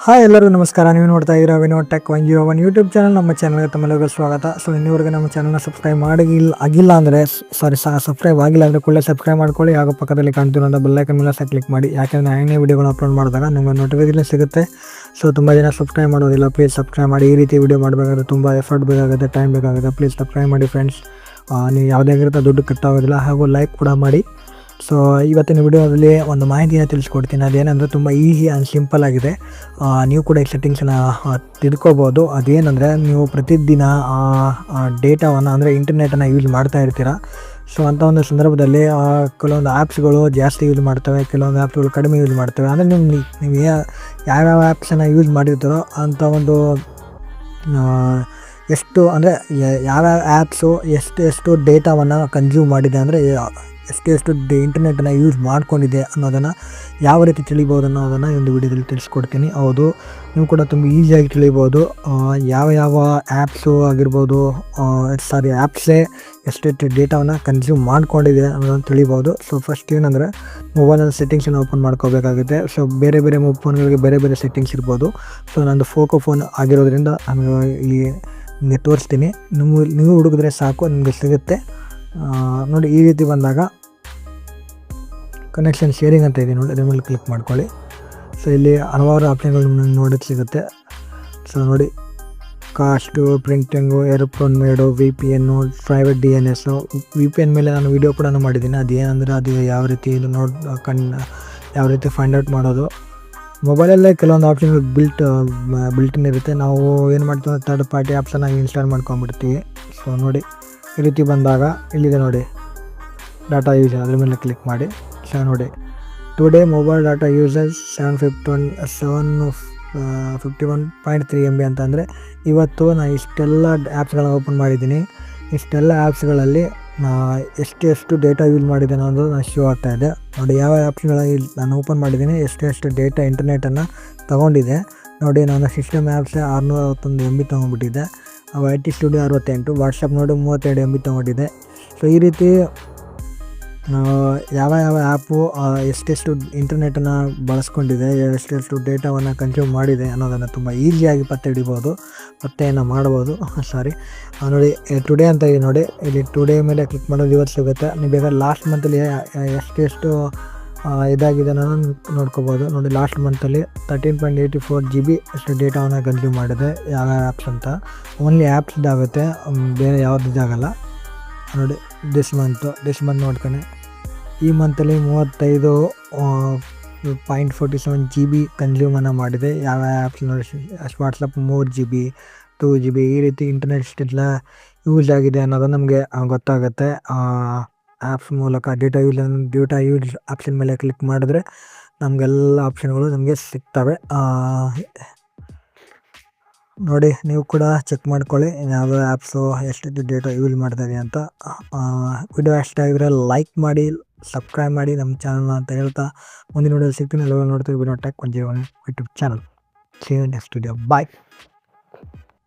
Hi ಎಲ್ಲರಿಗೂ ನಮಸ್ಕಾರ. ನೀವು ನೋಡ್ತಾ ಇದ್ದೀರಾ ವಿನೋದ್ ಟೆಕ್ 101 ಯೂಟ್ಯೂಬ್ ಚಾನಲ್. ನಮ್ಮ ಚಾನಲ್ಗೆ ತಮ್ಮೆಲ್ಲರಿಗೂ ಸ್ವಾಗತ. ಸೊ ಇನ್ನೂವರೆಗೆ ನಮ್ಮ ಚಾನಲ್ನ ಸಬ್ಸ್ಕ್ರೈಬ್ ಆಗಿಲ್ಲ ಅಂದರೆ ಸಬ್ಸ್ಕ್ರೈಬ್ ಆಗಿಲ್ಲ ಅಂದರೆ ಕೂಡಲೇ ಸಬ್ಸ್ಕ್ರೈಬ್ ಮಾಡ್ಕೊಳ್ಳಿ. ಹಾಗೂ ಪಕ್ಕದಲ್ಲಿ ಕಾಣ್ತಿರೋ ಬೆಲ್ಲೈಕನ್ ಮೇಲೆ ಕ್ಲಿಕ್ ಮಾಡಿ. ಯಾಕೆಂದರೆ ಏನೇ ವಿಡಿಯೋಗಳನ್ನ ಅಪ್ಲೋಡ್ ಮಾಡಿದಾಗ ನಿಮಗೆ ನೋಟಿಫಿಕೇಶನ್ ಸಿಗುತ್ತೆ. ಸೊ ತುಂಬ ಜನ ಸಬ್ಸ್ಕ್ರೈಬ್ ಮಾಡೋದಿಲ್ಲ, ಪ್ಲೀಸ್ ಸಬ್ಸ್ಕ್ರೈಬ್ ಮಾಡಿ. ಈ ರೀತಿ ವಿಡಿಯೋ ಮಾಡಬೇಕಾದ್ರೆ ತುಂಬ ಎಫರ್ಟ್ ಬೇಕಾಗುತ್ತೆ, ಟೈಮ್ ಬೇಕಾಗುತ್ತೆ. ಪ್ಲೀಸ್ ಸಬ್ಸ್ಕ್ರೈಬ್ ಮಾಡಿ ಫ್ರೆಂಡ್ಸ್. ನೀವು ಯಾವುದೇ ಆಗಿರುತ್ತೆ ದುಡ್ಡು ಕಟ್ಟಾಗೋದಿಲ್ಲ. ಹಾಗೂ ಲೈಕ್ ಕೂಡ ಮಾಡಿ. ಸೊ ಇವತ್ತಿನ ವಿಡಿಯೋದಲ್ಲಿ ಒಂದು ಮಾಹಿತಿಯನ್ನು ತಿಳಿಸ್ಕೊಡ್ತೀನಿ. ಅದೇನೆಂದರೆ ತುಂಬ ಈಸಿ ಆ್ಯಂಡ್ ಸಿಂಪಲ್ ಆಗಿದೆ. ನೀವು ಕೂಡ ಈ ಸೆಟ್ಟಿಂಗ್ಸನ್ನು ತಿಳ್ಕೊಬೋದು. ಅದೇನೆಂದರೆ ನೀವು ಪ್ರತಿದಿನ ಡೇಟಾವನ್ನು ಅಂದರೆ ಇಂಟರ್ನೆಟನ್ನು ಯೂಸ್ ಮಾಡ್ತಾ ಇರ್ತೀರ. ಸೊ ಅಂಥ ಒಂದು ಸಂದರ್ಭದಲ್ಲಿ ಕೆಲವೊಂದು ಆ್ಯಪ್ಸ್ಗಳು ಜಾಸ್ತಿ ಯೂಸ್ ಮಾಡ್ತವೆ, ಕೆಲವೊಂದು ಆ್ಯಪ್ಸ್ಗಳು ಕಡಿಮೆ ಯೂಸ್ ಮಾಡ್ತವೆ. ಅಂದರೆ ನೀವು ಯಾವ್ಯಾವ ಆ್ಯಪ್ಸನ್ನು ಯೂಸ್ ಮಾಡಿರ್ತಾರೋ ಅಂಥ ಒಂದು ಎಷ್ಟು ಅಂದರೆ ಯಾವ್ಯಾವ ಆ್ಯಪ್ಸು ಎಷ್ಟು ಡೇಟಾವನ್ನು ಕನ್ಸ್ಯೂಮ್ ಮಾಡಿದೆ, ಅಂದರೆ ಎಷ್ಟು ಇಂಟರ್ನೆಟನ್ನು ಯೂಸ್ ಮಾಡ್ಕೊಂಡಿದೆ ಅನ್ನೋದನ್ನು ಯಾವ ರೀತಿ ತಿಳಿಬೋದು ಅನ್ನೋದನ್ನು ಈ ಒಂದು ವಿಡಿಯೋದಲ್ಲಿ ತಿಳಿಸ್ಕೊಡ್ತೀನಿ. ಹೌದು, ನೀವು ಕೂಡ ತುಂಬ ಈಸಿಯಾಗಿ ತಿಳಿಬೋದು. ಯಾವ ಆ್ಯಪ್ಸು ಆಗಿರ್ಬೋದು, ಆ್ಯಪ್ಸೇ ಎಷ್ಟೆಷ್ಟು ಡೇಟಾವನ್ನು ಕನ್ಸ್ಯೂಮ್ ಮಾಡ್ಕೊಂಡಿದೆ ಅನ್ನೋದನ್ನು ತಿಳಿಬೋದು. ಸೊ ಫಸ್ಟ್ ಏನಂದರೆ ಮೊಬೈಲಲ್ಲಿ ಸೆಟ್ಟಿಂಗ್ಸನ್ನು ಓಪನ್ ಮಾಡ್ಕೋಬೇಕಾಗುತ್ತೆ. ಸೊ ಬೇರೆ ಫೋನ್ಗಳಿಗೆ ಬೇರೆ ಬೇರೆ ಸೆಟ್ಟಿಂಗ್ಸ್ ಇರ್ಬೋದು. ಸೊ ನಂದು ಫೋಕೋ ಫೋನ್ ಆಗಿರೋದ್ರಿಂದ ಇಲ್ಲಿ ನಿಮಗೆ ತೋರಿಸ್ತೀನಿ. ನೀವು ಹುಡುಕಿದ್ರೆ ಸಾಕು, ನಿಮಗೆ ಸಿಗುತ್ತೆ. ನೋಡಿ, ಈ ರೀತಿ ಬಂದಾಗ ಕನೆಕ್ಷನ್ ಶೇರಿಂಗ್ ಅಂತ ಇದೆ ನೋಡಿ, ಅದ್ರ ಮೇಲೆ ಕ್ಲಿಕ್ ಮಾಡ್ಕೊಳ್ಳಿ. ಸೊ ಇಲ್ಲಿ ಹಲವಾರು ಆಪ್ಷನ್ಗಳು ನೋಡೋಕ್ಕೆ ಸಿಗುತ್ತೆ. ಸೊ ನೋಡಿ, cost, printing, aeroplane mode, VPN, private DNS. VPN ಮೇಲೆ ನಾನು ವಿಡಿಯೋ ಕೂಡ ಮಾಡಿದ್ದೀನಿ. ಅದೇನಂದರೆ ಅದು ಯಾವ ರೀತಿ ಯಾವ ರೀತಿ ಫೈಂಡ್ ಔಟ್ ಮಾಡೋದು. ಮೊಬೈಲಲ್ಲೇ ಕೆಲವೊಂದು ಆಪ್ಷನ್ಗಳು ಬಿಲ್ಟಿನ್ ಇರುತ್ತೆ. ನಾವು ಏನು ಮಾಡ್ತೀವಿ, ಥರ್ಡ್ ಪಾರ್ಟಿ ಆ್ಯಪ್ಸನ್ನು ಇನ್ಸ್ಟಾಲ್ ಮಾಡ್ಕೊಂಡ್ಬಿಡ್ತೀವಿ. ಸೊ ನೋಡಿ, ಈ ರೀತಿ ಬಂದಾಗ ಇಲ್ಲಿದೆ ನೋಡಿ, ಡಾಟಾ ಯೂಸ್, ಅದ್ರ ಮೇಲೆ ಕ್ಲಿಕ್ ಮಾಡಿ. ಸೊ ನೋಡಿ, today mobile data uses 751.3 MB ಅಂತಂದರೆ ಇವತ್ತು ನಾನು ಇಷ್ಟೆಲ್ಲ ಆ್ಯಪ್ಸ್ಗಳನ್ನ ಓಪನ್ ಮಾಡಿದ್ದೀನಿ. ಇಷ್ಟೆಲ್ಲ ಆ್ಯಪ್ಸ್ಗಳಲ್ಲಿ ಎಷ್ಟು ಡೇಟಾ ಯೂಸ್ ಮಾಡಿದ್ದೇನೆ ಅನ್ನೋದು ನಾನು ಶೋ ಆಗ್ತಾಯಿದೆ. ನೋಡಿ, ಯಾವ ಆ್ಯಪ್ಸ್ಗಳಲ್ಲಿ ನಾನು ಓಪನ್ ಮಾಡಿದ್ದೀನಿ, ಎಷ್ಟು ಡೇಟಾ ಇಂಟರ್ನೆಟನ್ನು ತೊಗೊಂಡಿದೆ ನೋಡಿ. ನಾನು system apps 661 MB ತೊಗೊಂಡ್ಬಿಟ್ಟಿದ್ದೆ. IT studio 68, WhatsApp ನೋಡಿ 32 MB ತೊಗೊಂಡಿದೆ. ಸೊ ಈ ರೀತಿ ಯಾವ ಆ್ಯಪು ಎಷ್ಟೆಷ್ಟು ಇಂಟರ್ನೆಟನ್ನು ಬಳಸ್ಕೊಂಡಿದೆ, ಎಷ್ಟೆಷ್ಟು ಡೇಟಾವನ್ನು ಕನ್ಸ್ಯೂಮ್ ಮಾಡಿದೆ ಅನ್ನೋದನ್ನು ತುಂಬ ಈಸಿಯಾಗಿ ಪತ್ತೆ ಹಿಡಿಬೋದು, ಪತ್ತೆಯನ್ನು ಮಾಡ್ಬೋದು. ನೋಡಿ, ಟುಡೇ ಅಂತ ಇದೆ ನೋಡಿ. ಇಲ್ಲಿ ಟುಡೇ ಮೇಲೆ ಕ್ಲಿಕ್ ಮಾಡೋದು ಇವತ್ತು ಸಿಗುತ್ತೆ. ನೀವು ಬೇಕಾದ್ರೆ ಲಾಸ್ಟ್ ಮಂತಲ್ಲಿ ಎಷ್ಟು ಇದಾಗಿದೆ ಅನ್ನೋದನ್ನು ನೋಡ್ಕೋಬೋದು. ನೋಡಿ, ಲಾಸ್ಟ್ ಮಂತಲ್ಲಿ 13.84 GB ಅಷ್ಟು ಡೇಟಾವನ್ನು ಕನ್ಸ್ಯೂಮ್ ಮಾಡಿದೆ. ಯಾವ ಆ್ಯಪ್ಸ್ ಅಂತ ಓನ್ಲಿ ಆ್ಯಪ್ಸ್ ಇದಾಗುತ್ತೆ, ಬೇರೆ ಯಾವುದು ಇದಾಗಲ್ಲ. ನೋಡಿ, ದಿಸ್ ಮಂತ್ ನೋಡ್ತಾನೆ. ಈ ಮಂತಲ್ಲಿ 35.47 GB ಕನ್ಸ್ಯೂಮನ್ನು ಮಾಡಿದೆ. ಯಾವ ಆ್ಯಪ್ಸ್ ನೋಡಿ, ವಾಟ್ಸಪ್ 3 GB, 2 GB, ಈ ರೀತಿ ಇಂಟರ್ನೆಟ್ ಇಷ್ಟೆಲ್ಲ ಯೂಸ್ ಆಗಿದೆ ಅನ್ನೋದು ನಮಗೆ ಗೊತ್ತಾಗುತ್ತೆ. ಆ್ಯಪ್ಸ್ ಮೂಲಕ ಡೇಟಾ ಯೂಸ್ ಆಪ್ಷನ್ ಮೇಲೆ ಕ್ಲಿಕ್ ಮಾಡಿದ್ರೆ ನಮಗೆಲ್ಲ ಆಪ್ಷನ್ಗಳು ನಮಗೆ ಸಿಗ್ತವೆ. ನೋಡಿ, ನೀವು ಕೂಡ ಚೆಕ್ ಮಾಡ್ಕೊಳ್ಳಿ ಯಾವ ಆ್ಯಪ್ಸು ಎಷ್ಟು ಡೇಟಾ ಯೂಸ್ ಮಾಡ್ತಾರೆ ಅಂತ. ವಿಡಿಯೋ ಇಷ್ಟ ಆಗಿದ್ರೆ ಲೈಕ್ ಮಾಡಿ, ಸಬ್ಸ್ಕ್ರೈಬ್ ಮಾಡಿ ನಮ್ಮ ಚಾನಲ್ನ ಅಂತ ಹೇಳ್ತಾ ಮುಂದಿನ ವಿಡಿಯೋ ಸಿಗ್ತೀನಿ. ಎಲ್ಲ ನೋಡ್ತೀವಿ Vinod tech 101 YouTube channel. See you next video. Bye.